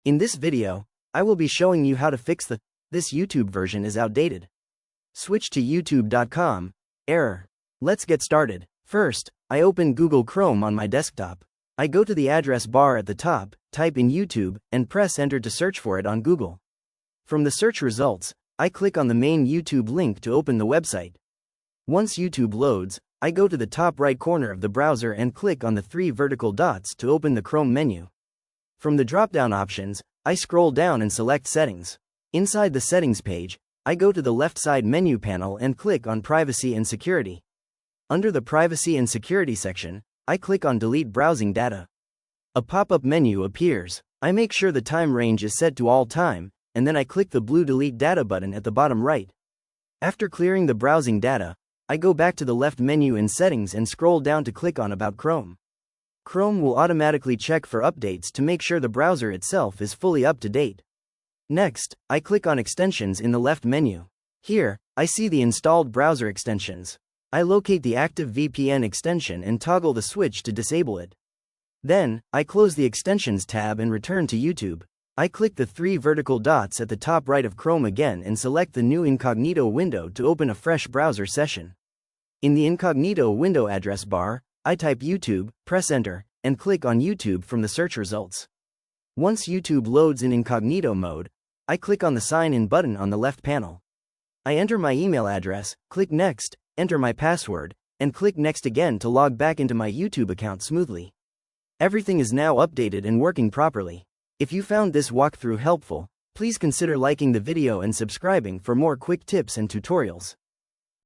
In this video, I will be showing you how to fix this YouTube version is outdated. Switch to youtube.com, error. Let's get started. First, I open Google Chrome on my desktop. I go to the address bar at the top, type in YouTube, and press enter to search for it on Google. From the search results, I click on the main YouTube link to open the website. Once YouTube loads, I go to the top right corner of the browser and click on the three vertical dots to open the Chrome menu. From the drop-down options, I scroll down and select Settings. Inside the Settings page, I go to the left side menu panel and click on Privacy and Security. Under the Privacy and Security section, I click on Delete Browsing Data. A pop-up menu appears. I make sure the time range is set to all time, and then I click the blue Delete Data button at the bottom right. After clearing the browsing data, I go back to the left menu in Settings and scroll down to click on About Chrome. Chrome will automatically check for updates to make sure the browser itself is fully up to date. Next, I click on Extensions in the left menu. Here, I see the installed browser extensions. I locate the active VPN extension and toggle the switch to disable it. Then, I close the Extensions tab and return to YouTube. I click the three vertical dots at the top right of Chrome again and select the new incognito window to open a fresh browser session. In the incognito window address bar, I type YouTube, press enter, and click on YouTube from the search results. Once YouTube loads in incognito mode, I click on the Sign In button on the left panel. I enter my email address, click Next, enter my password, and click Next again to log back into my YouTube account smoothly. Everything is now updated and working properly. If you found this walkthrough helpful, please consider liking the video and subscribing for more quick tips and tutorials.